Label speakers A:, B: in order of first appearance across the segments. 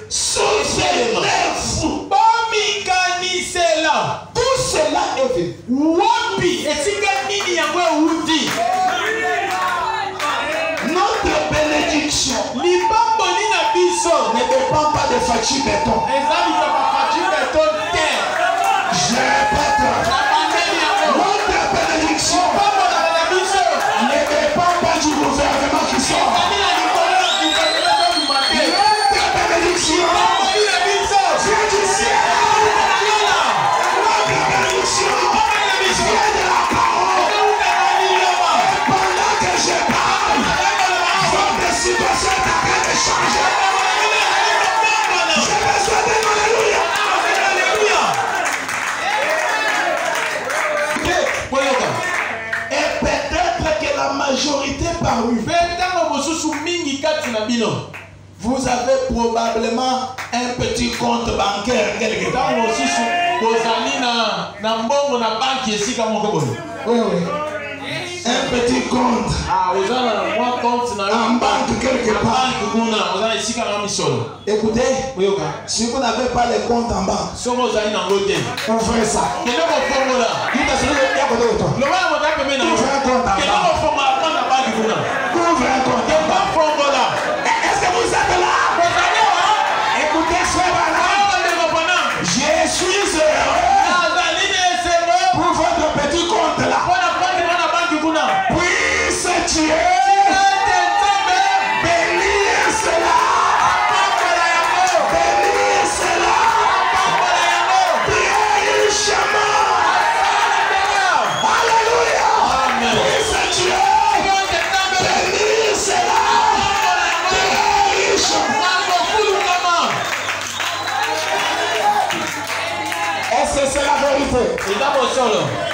A: Souvenez-vous. Tout cela est venu. Notre bénédiction ne dépend pas de Fachi Béton. Je répète. Notre bénédiction ne dépend pas du gouvernement qui sort. Notre bénédiction vient du ciel. Notre bénédiction vient de la parole. Pendant que je parle, votre situation est en train de changer. J'ai besoin d'un alléluia. Et peut-être que la majorité parmi vous avez probablement un petit compte bancaire quelque part. Oui, oui. Un petit compte en banque quelque part. Écoutez, si vous n'avez pas le compte en banque, ouvrez ça. Dites à celui qui est à côté de toi. Ouvrez un compte en banque. Ouvrez un compte en banque. Est-ce que vous êtes là? Écoutez, frère, je suis heureux pour votre petit compte là. Puisse Dieu bénir cela. Bénir cela. Bien richement. Alléluia. Puisse Dieu bénir cela. Bien richement. Est-ce que c'est la vérité?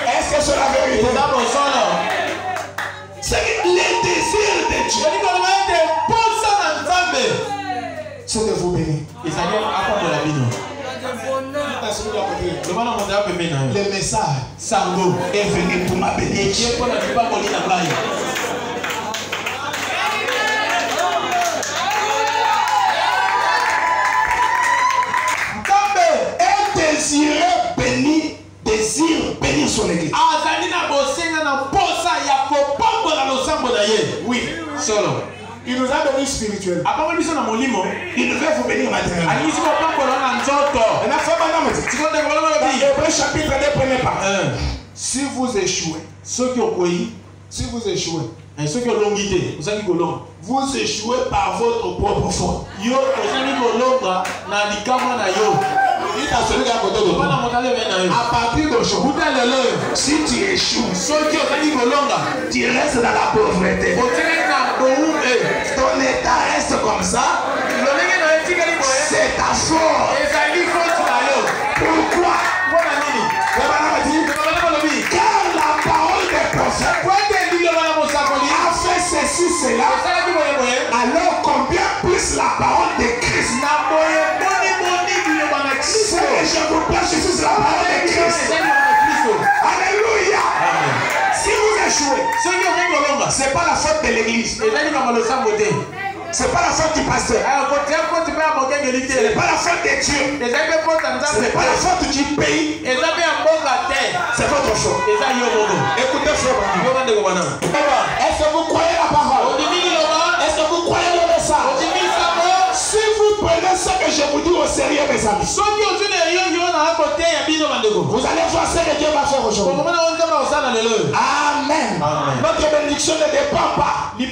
A: Est-ce que c'est la vérité? C'est les désirs de Dieu. C'est de vous bénir. Le message est venu pour ma bénédiction. Désire bénir son église. Oui, solo. Il nous a béni spirituellement. Il devait vous bénir matériellement. Hébreux chapitre 2, premier pas. Si vous échouez, si vous échouez, vous échouez par votre propre faute. Dites à celui qui est à côté de toi. À partir d'aujourd'hui, si tu échoues, tu restes dans la pauvreté. Ton état reste comme ça. C'est ta faute. Pourquoi? Car la parole des prophètes a fait ceci, cela. Alors combien plus la parole de Christ? Ce que je vous prêche ici, c'est la parole de Christ. Alléluia. Si vous échouez, c'est pas la faute de l'église. C'est pas la faute du pasteur. Ce n'est pas la faute de Dieu. Ce n'est pas la faute du pays. C'est votre faute. Écoutez, frère. Est-ce que vous croyez la parole? Est-ce que vous croyez le message? Si vous prenez ce que je vous dis au sérieux, mes amis, vous allez voir ce que Dieu va faire aujourd'hui. Amen. Notre bénédiction ne dépend pas du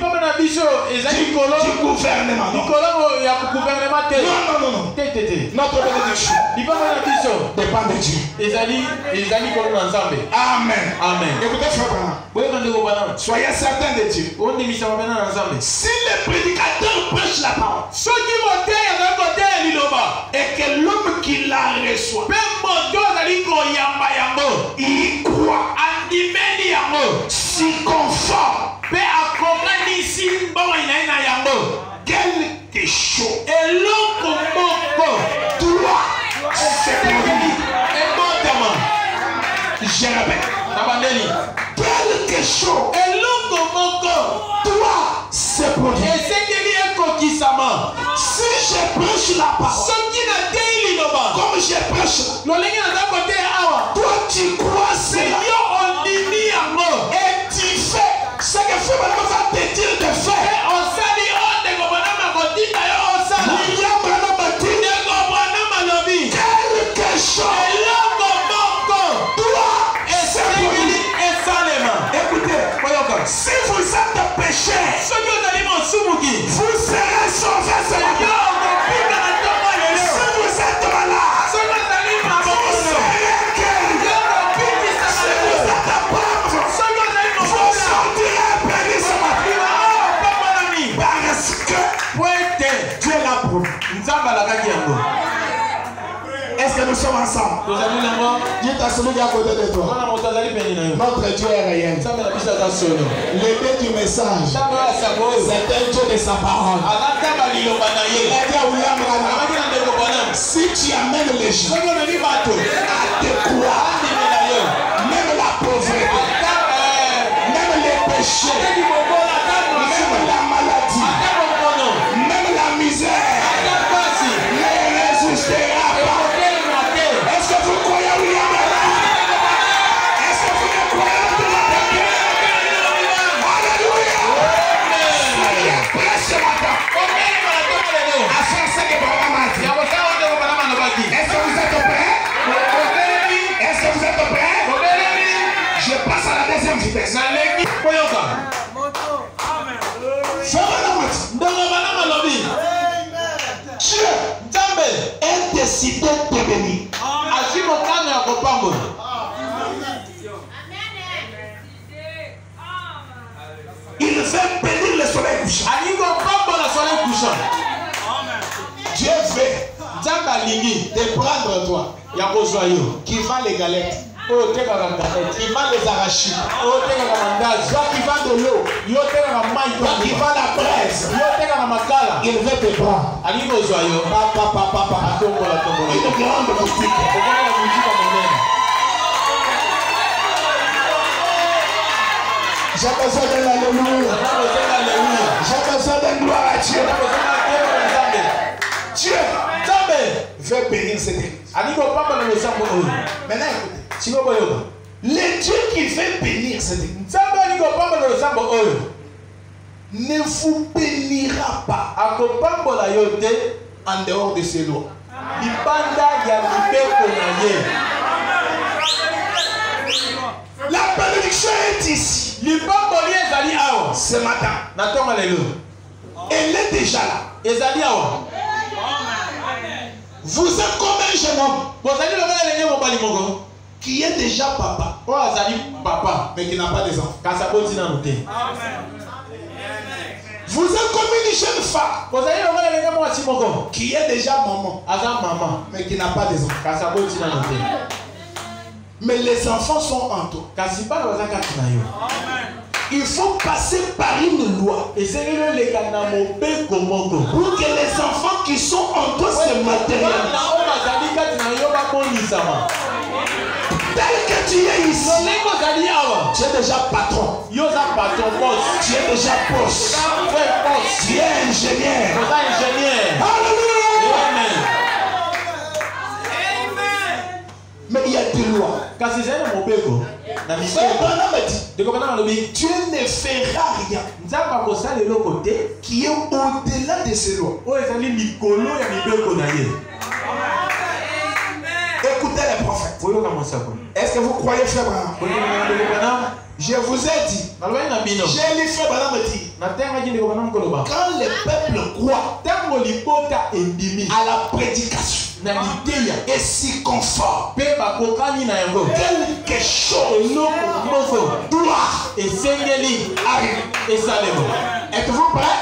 A: gouvernement. Non. Notre bénédiction dépend de Dieu. Amen. Écoutez, frère, soyez certains de Dieu. Si le prédicateur prêche la parole et que l'homme qui la reçoit, il croit, s'y conforme, quelque chose, toi, c'est produit. Je répète, quelque chose, toi, c'est produit. Si je prêche la
B: la parole. Comme j'ai prêché. Toi tu crois cela. Et tu fais ce que Frère Branham va te dire de faire. William Branham a dit quelque chose. Écoutez, si vous êtes péché, vous serez sauvés ce matin. Si vous êtes malade, vous serez guéris. Si vous êtes pauvre, vous sortirez bénis ce matin. Parce que Dieu l'a promis. Est-ce que nous sommes ensemble? Dis à celui qui est à côté de toi. Notre Dieu est réel. L'idée du message, c'est un Dieu de sa parole. Il a dit à William Branham, si tu amènes les gens à te croire, même la pauvreté, même les péchés, même la maladie, même la misère, ne résistera pas. Est-ce que vous croyez à William Branham? Est-ce que vous ne croyez pas? Alléluia! Soyez prêts ce matin à faire ce que Branham a dit. Est-ce que vous êtes prêts? Est-ce que vous êtes prêts? Je passe à la deuxième vitesse. Dieu est décidé de bénir. Il veut bénir le soleil couchant. Dieu veut te prendre toi qui vend les galettes, qui vend les arachides, toi qui vend de l'eau, toi qui vend la braise. Il veut te prendre. Une grande boutique. J'ai besoin d'un alléluia. J'ai besoin d'une gloire à Dieu. Dieu veut bénir cette église. Maintenant écoutez. Le Dieu qui veut bénir cette église ne vous bénira pas en dehors de ses lois. La bénédiction est ici. Ce matin. Elle est déjà là. Vous êtes comme un jeune homme qui est déjà papa, mais qui n'a pas des enfants. Vous êtes comme une jeune femme qui est déjà maman, mais qui n'a pas des enfants. Mais les enfants sont en toi. Il faut passer par une loi pour que les enfants qui sont en toi se matérialisent. Tel que tu es ici, tu es déjà patron. Tu es déjà boss. Tu es ingénieur. Alléluia. Mais il y a des lois. Dieu ne fera rien qui est au-delà de ces lois. Écoutez les prophètes. Est-ce que vous croyez Frère Branham? Je vous ai dit. J'ai lu Frère Branham dire. Quand le peuple croit à la prédication et s'y conforme, quelque chose doit arriver. Êtes-vous prêts?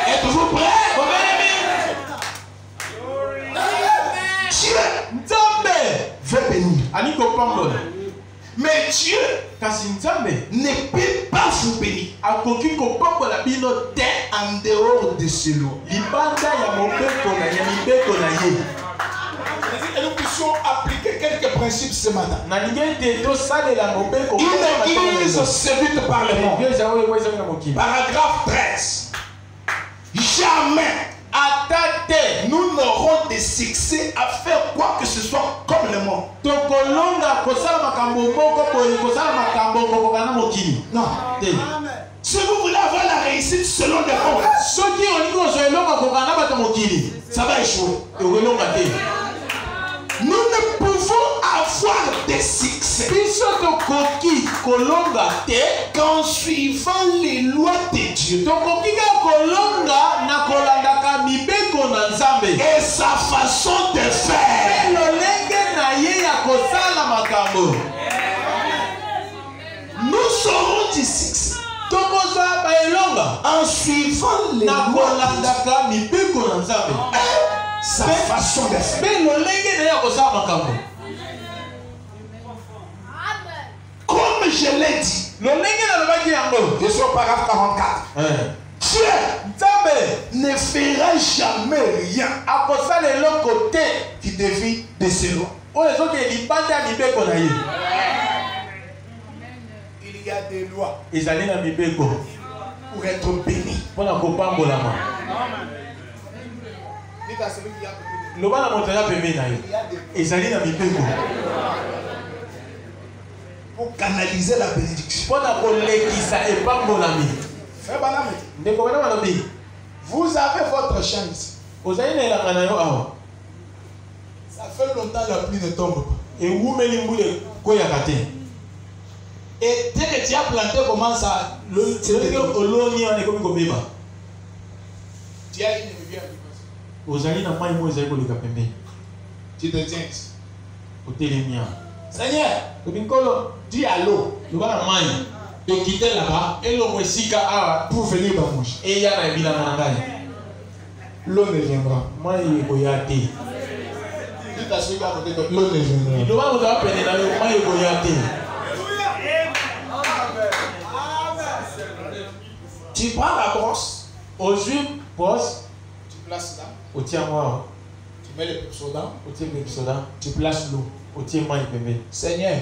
B: Êtes-vous prêts? Dieu veut bénir. Mais Dieu ne peut pas vous bénir en dehors de ce lot. Et nous puissions appliquer quelques principes ce matin. Une église séduite par le monde. Paragraphe 13. Jamais nous n'aurons de succès à faire quoi que ce soit comme le monde. Non. Si vous voulez avoir la réussite selon le monde, ça va échouer. Nous ne pouvons avoir des succès qu'en suivant les lois de Dieu et sa façon de faire. Nous serons du succès en suivant les lois de Dieu et sa façon de faire. Comme je l'ai dit, je suis au paragraphe 44. Dieu ne fera jamais rien qui dévie de ses lois. Il y a des lois pour être béni. Pour canaliser la bénédiction. Vous avez votre chance. Ça fait longtemps la pluie ne tombe pas. Et dès que tu as planté, commence à tu as une rivière. Tu te tiens ici. Seigneur, dis à l'eau de quitter là-bas pour venir dans mon champ. L'eau ne viendra. Dis à celui à côté de l'eau ne viendra. Tu prends la brosse. Tu places là. Tu mets le soda. Tu places l'eau. Seigneur,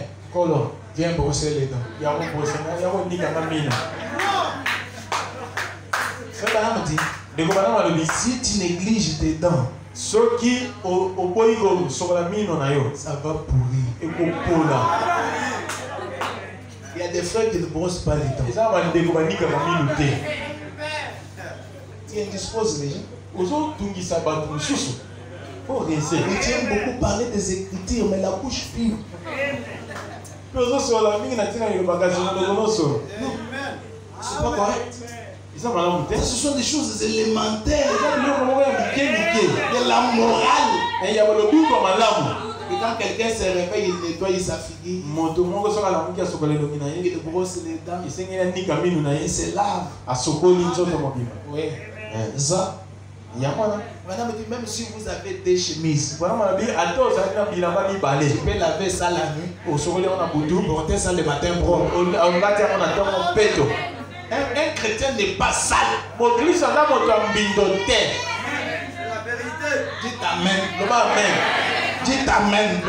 B: viens brosser les dents. Si tu négliges tes dents, ça va pourrir. Il y a des frères qui ne brossent pas les dents. Tu indisposes les gens. Et tu aimes beaucoup parler des écritures, mais la bouche pure. Non, c'est pas correct. Ce sont des choses élémentaires de la morale. Et quand quelqu'un se réveille, il nettoie sa figure, il brosse les dents, il se lave. Oui. Ça. Madame dit, même si vous avez des chemises, tu peux laver ça la nuit, porter ça le matin propre. Un chrétien n'est pas sale. La vérité. Dites amen. Dites amen.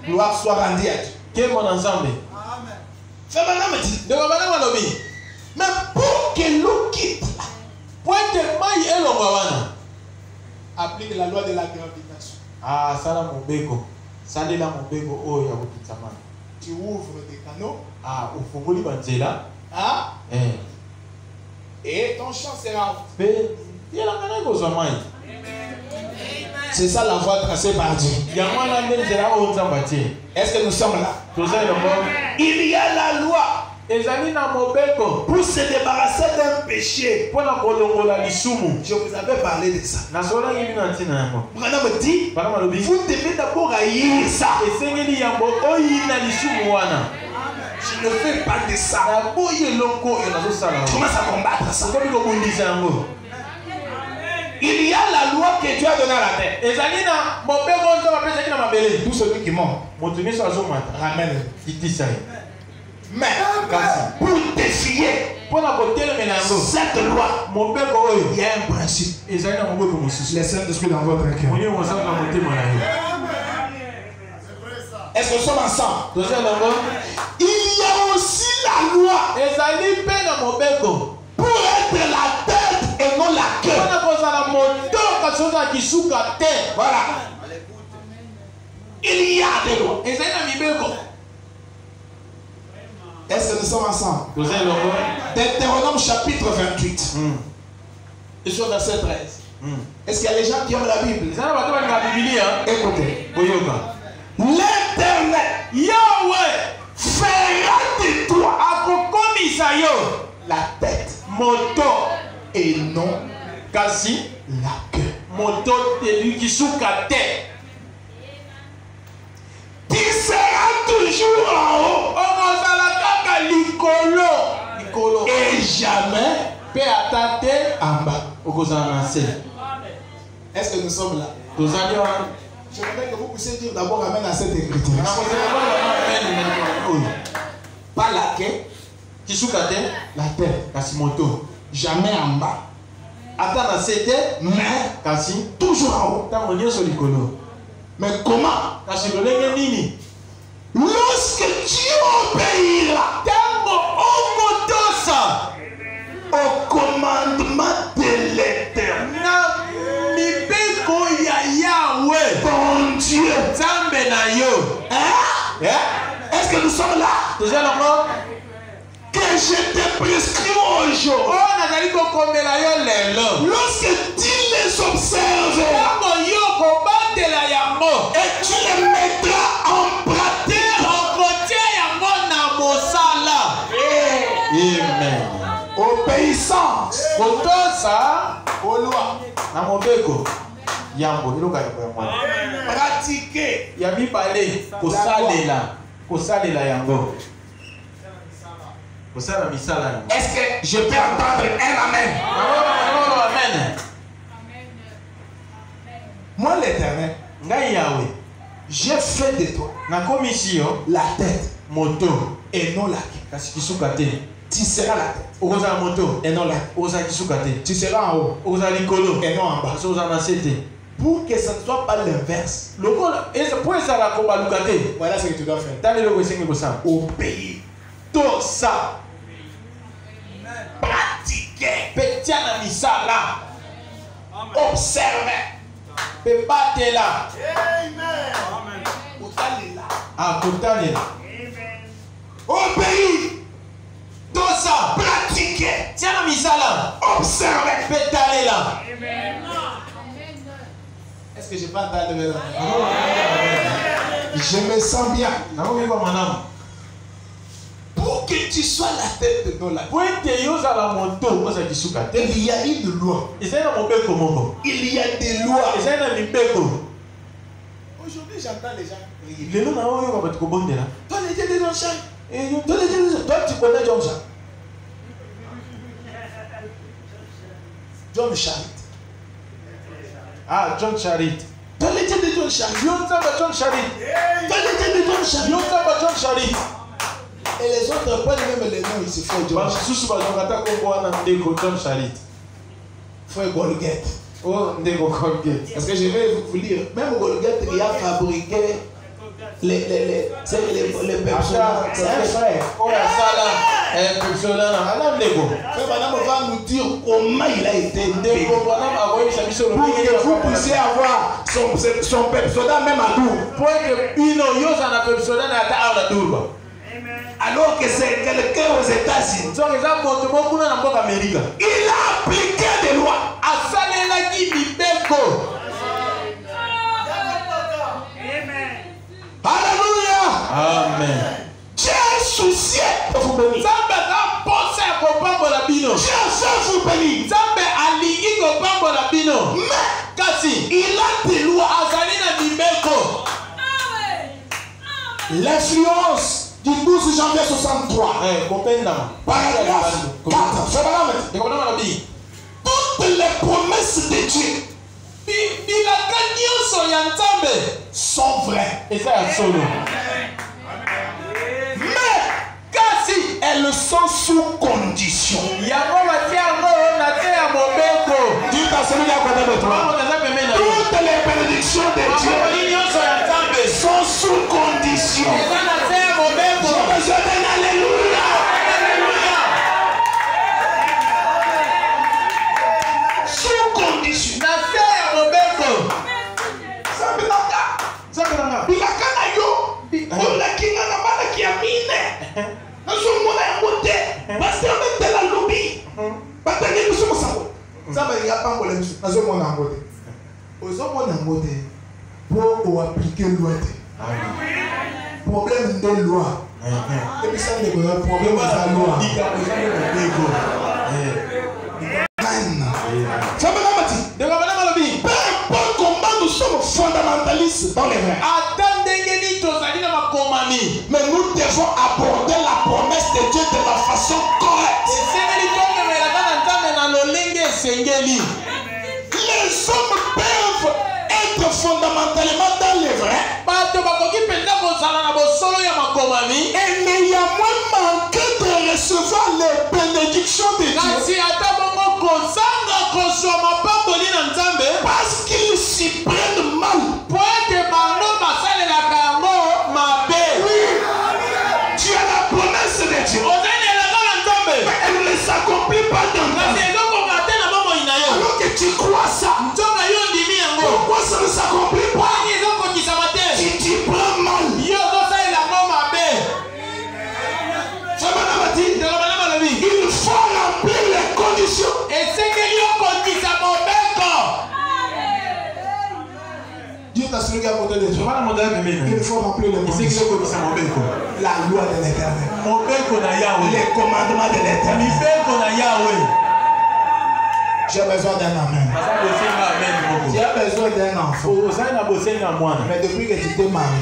B: Gloire soit rendue à Dieu. Mais pour que l'eau quitte, applique la loi de la gravitation. Tu ouvres des canaux. Et ton champ sera. C'est ça la voie tracée par Dieu. Est-ce que nous sommes là? Il y a la loi pour se débarrasser d'un péché. Je vous avais parlé de ça. Madame dit, vous devez d'abord haïr ça. Je ne fais pas de ça. Commence à combattre ça. Il y a la loi que Dieu a donnée à la terre. Tout celui qui monte, ramène. Mais pour défier cette loi, il y a un principe. Les Saint-Esprit dans votre cœur. Est-ce que nous sommes ensemble? Il y a aussi la loi pour être la tête et non non la queue. Voilà. Il y a des lois. Est-ce que nous sommes ensemble? Deutéronome chapitre 28. Et sur verset 13. Est-ce qu'il y a des gens qui ont la Bible? Écoutez. L'Éternel, Yahweh, fera de toi la tête, et non quasi la queue. Tu seras toujours en haut et jamais en bas. Est-ce que nous sommes là? Je voudrais que vous puissiez dire d'abord amen à cette écriture. Pas la queue, la tête. Jamais en bas. Mais toujours en haut. Mais comment? Lorsque tu obéiras au commandement de l'Éternel, ton Dieu, est-ce que nous sommes là? Que je te prescris aujourd'hui, lorsque tu les observes et tu les mettras en pratique,
A: Amen.
B: Obéissance aux lois. Pratiquer. Est-ce que je peux entendre un amen? Moi l'Éternel, j'ai fait de toi la tête, et non la queue. Tu seras la tête et non la queue. Tu seras en haut et non en bas. Pour que ce ne soit pas l'inverse. Voilà ce que tu dois faire. Obéir. Tout ça. Pratiquer. Observer. Obéir. Tout ça. Pratiquer. Observer. Est-ce que je peux entendre mes enfants? Je me sens bien. Pour que tu sois la tête de nos lacs, il y a une loi. Il y a des lois. Aujourd'hui, j'entends les gens prier. Toi, les dieux des enchants. Toi, tu connais John Charit. John Charit.
A: John Charit.
B: Toi, les dieux de John Charit.
A: John Charit.
B: Toi, les dieux de John Charit. Et les autres prennent même les noms, ils se font John Charit. Frère Golgate. Parce que je vais vous lire. Même Golgate qui a fabriqué les personnages. C'est un frère. Madame va nous dire comment il a été payé. Pour que vous puissiez avoir son personnage même à Dour. Alors que c'est quelqu'un aux États-Unis. Il a appliqué des lois. Alléluia.
A: Amen.
B: Dieu est soucié de vous bénir. Dieu veut vous bénir. Mais il a des lois. L'influence du 12 janvier 63. Paragraphe 4. Toutes les promesses de Dieu sont vraies. Mais elles sont sous condition. Dis à celui qui est à côté de toi. Toutes les bénédictions de Dieu sont sous condition. Je donne alléluia. y a pas de problème. Nazo mon angote. Ozo mon angote. Pour appliquer loi. Problème de loi. Et puis ça ne problème de la loi. Peu importe comment nous sommes fondamentalistes dans les vrais. Mais nous devons aborder la promesse de Dieu de la façon correcte. Les hommes peuvent être fondamentalement dans les vrais. Et néanmoins manquer de recevoir les bénédictions de Dieu. Parce qu'ils s'y prennent mal. Oui. Tu as la promesse de Dieu. Mais elle ne s'accomplit pas dans ta vie. Alors que tu crois ça. Pourquoi ça ne s'accomplit pas? Tu t'y prends mal. Il faut remplir les conditions. Dieu t'a celui qui a monté des gens. Il faut remplir les conditions. La loi de l'Éternel. Les commandements de l'Éternel. J'ai besoin d'un amen. Tu as besoin d'un enfant. Mais depuis que tu t'es marié,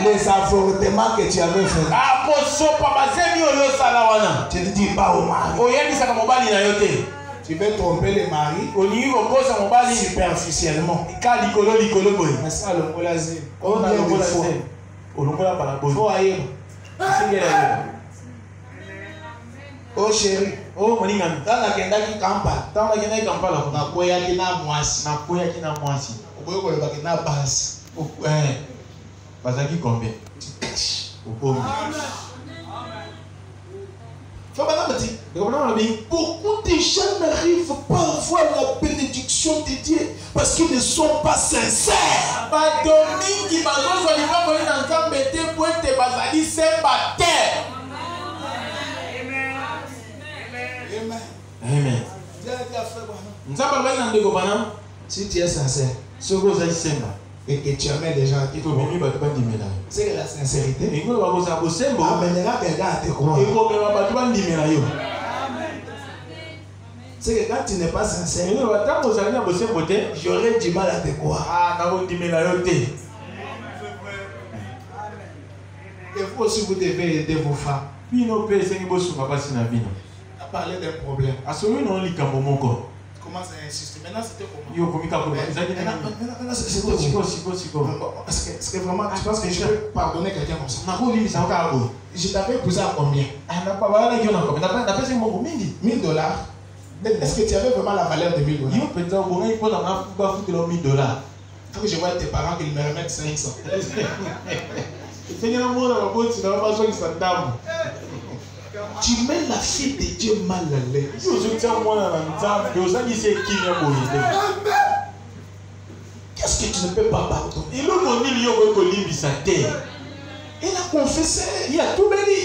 B: les avortements que tu avais fait, tu ne dis pas au mari. Tu veux tromper les maris superficiellement. Mais ça, le polazé. Combien de fois? Faut ailleurs. Oh chérie,
A: oh moninga,
B: dans la kenda qui Kampala, na koya kina mwasi, okoyo koyo bakina basi,
A: bazaki combien?
B: Beaucoup de gens n'arrivent pas à voir la bénédiction de Dieu parce qu'ils ne sont pas sincères.
A: Amen.
B: Si tu es sincère et que tu amènes les gens à te croire, c'est que la sincérité amènera quelqu'un à te croire. C'est que quand tu n'es pas sincère, j'aurais du mal à te croire. Et vous aussi, vous devez aider vos femmes à parler d'un problème. Comment ça insiste? Maintenant, c'était comment? Maintenant, c'était comment? Est-ce que vraiment, tu penses que je peux pardonner quelqu'un comme ça? Je t'avais épousé à combien? $1000. Est-ce que tu avais vraiment la valeur de $1000? Il faut que je voie tes parents qu'ils me remettent 500. Tu mets la fille de Dieu mal à l'aise. Qu'est-ce que tu ne peux pas pardonner? Il a confessé. Il a tout béni.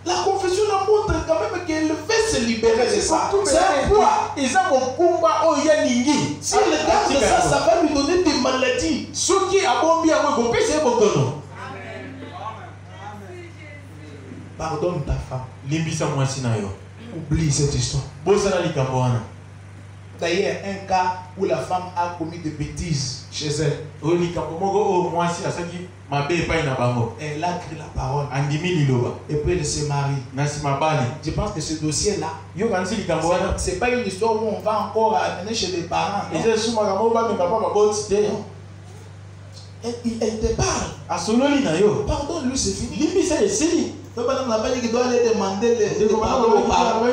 B: La confession la montre quand même qu'elle veut se libérer de ça. C'est un poids. Si le garde ça va lui donner des maladies. Pardonne ta femme. Oublie cette histoire. D'ailleurs, un cas où la femme a commis des bêtises chez elle. Elle a écrit la parole. Et puis elle se marie. Je pense que ce dossier-là, c'est pas une histoire où on va encore amener chez les parents. Elle te parle. Pardonne-lui, c'est fini. Madame n'a pas dit qu'il doit aller demander les pardons aux parents.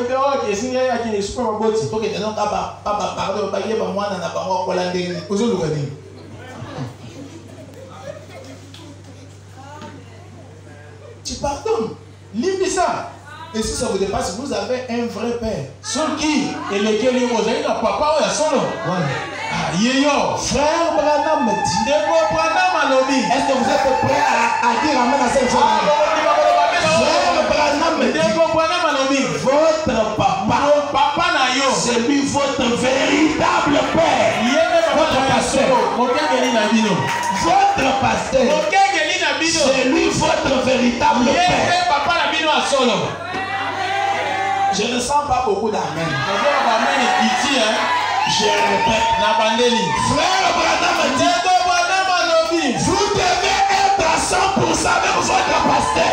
B: Tu pardonnes. Limisa. Et si ça vous dépasse, vous avez un vrai père.
A: Sur qui? Et lequel est papa ou son
B: frère Branham me dit. Est-ce que vous êtes prêts à dire amen à cette chose? Frère Branham me dit. Votre papa, C'est lui votre véritable père. Votre pasteur. Votre pasteur. C'est lui votre véritable père. Je ne sens pas beaucoup d'amen. Je répète. Frère Branham dit, vous devez être à 100% avec votre pasteur.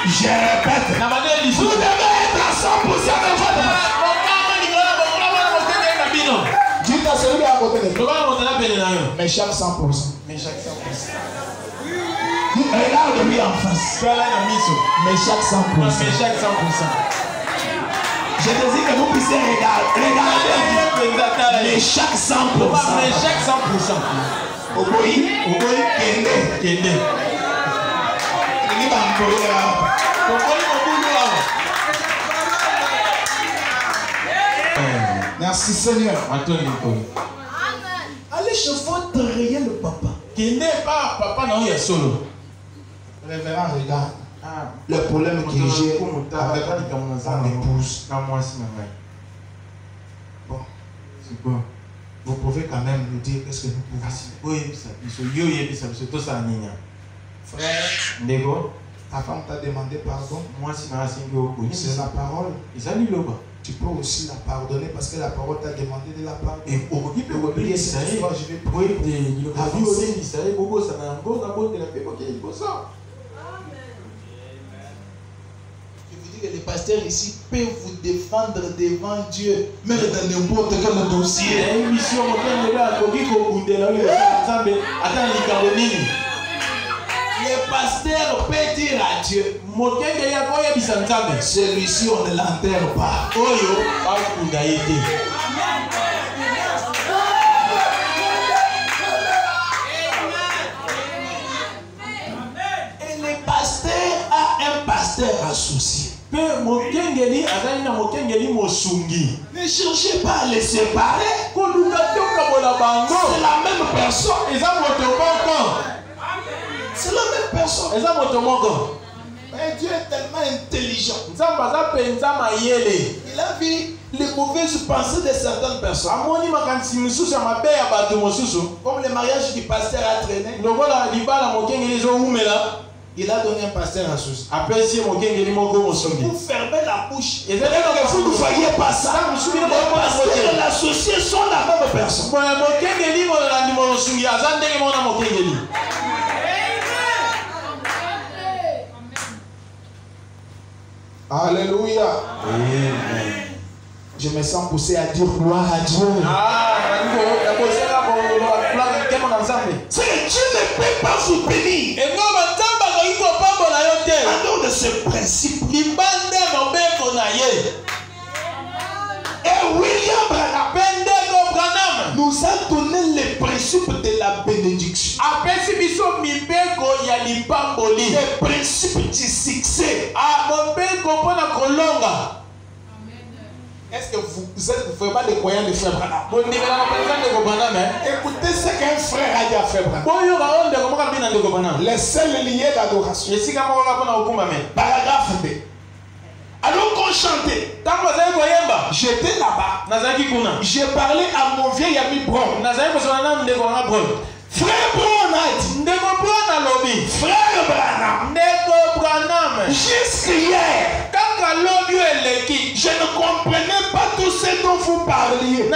B: Je répète. Vous devez être à 100% avec votre pasteur. Dites à celui à côté de toi. Mais chaque 100%. Regarde-lui en face. Mais chaque 100%. Je désire que vous puissiez regarder. Mais chaque 100%. Oboyi, Kende. Merci Seigneur. Allez chez votre réel papa. Révérend, regarde. Le problème que j'ai avec mon épouse. Bon. Vous pouvez quand même nous dire qu'est-ce que nous pouvons faire. Frère, ta femme t'a demandé pardon. C'est la parole. Tu peux aussi la pardonner parce que la parole t'a demandé de la pardonner. Oubliez cette histoire, je vais prier pour avancer. Les pasteurs ici peuvent vous défendre devant Dieu, même dans n'importe quel dossier. Les pasteurs peuvent dire à Dieu, celui-ci on ne l'enterre pas. Et le pasteur a un pasteur associé. Ne cherchez pas à les séparer. C'est la même personne. C'est la même personne. Mais Dieu est tellement intelligent. Il a vu les mauvaises pensées de certaines personnes. Comme le mariage du pasteur a traîné. Il a donné un pasteur à souci. Vous fermez la bouche. Et vous ne voyez pas ça. Les pasteurs et l'associé sont la même personne. Alléluia. Amen. Je me sens poussé à dire gloire à Dieu. C'est que Dieu ne peut pas vous bénir. En dehors de ce principe. Et William Branham nous a donné le principe de la bénédiction. Le principe du succès. Est-ce que vous êtes vraiment des croyants de frère Branham? Écoutez ce qu'un frère a dit à frère Branham. Les seuls liés d'adoration. Paragraphe 2. Alors qu'on chantait, j'étais là-bas. J'ai parlé à mon vieil ami Bron. Frère Branham, frère Branham, jusqu'hier, je ne comprenais pas tout ce dont vous parliez.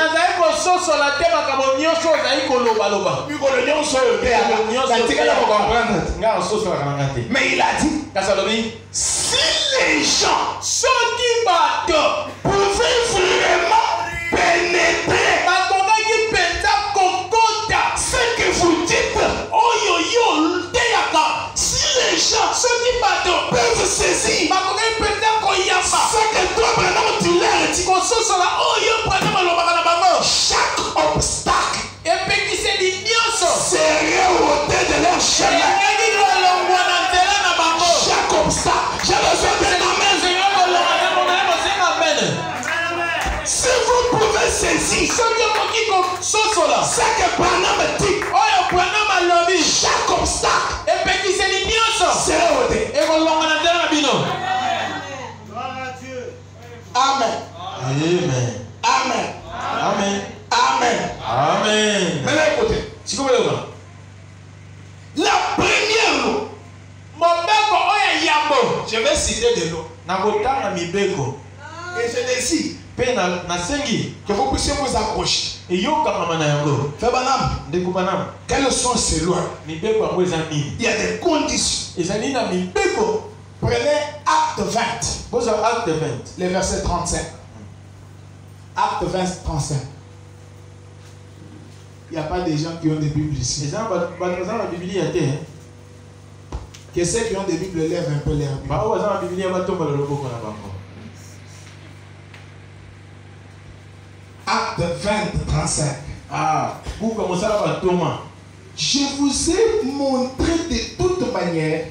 B: Mais il a dit, si les gens pouvaient vraiment pénétrer ce que vous dites, si les gens peuvent saisir ce que toi, Branham, tu leur dis, chaque obstacle serait ôté de leur chemin. Chaque obstacle, j'ai besoin d'un amen. Si vous pouvez saisir ce que Branham dit, chaque obstacle serait ôté.
A: Amen.
B: Amen.
A: Amen.
B: Amen.
A: Amen.
B: Maintenant, écoutez. La première loi. Je vais citer des lois. Et je décide que vous puissiez vous accrocher. Frère Banham, quelles sont ces lois? Il y a des conditions. Prenez Acte 20. Les versets 35. Acte 20, 35. Il n'y a pas des gens qui ont des Bibles ici. Que ceux qui ont des Bibles lèvent un peu leur Bible. Acte 20, 35. Je vous ai montré de toute manière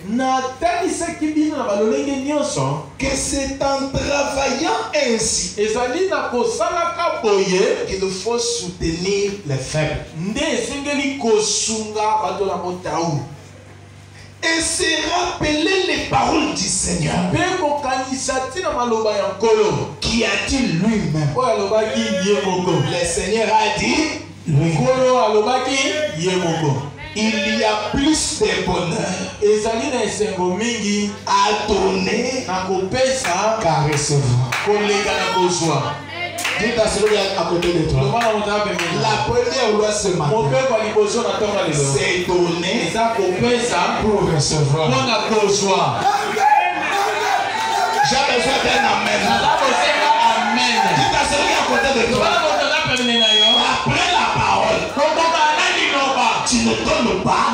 B: que c'est en travaillant ainsi qu'il faut soutenir les faibles. Et se rappeler les paroles du Seigneur qui a dit lui-même. Le Seigneur a dit il y a plus de bonheur à donner qu'à recevoir. Dites à celui à côté de toi. La première loi ce matin, c'est donner pour recevoir. J'ai besoin d'un amen. Dites à celui à côté de toi. Après la parole, tu ne donnes pas,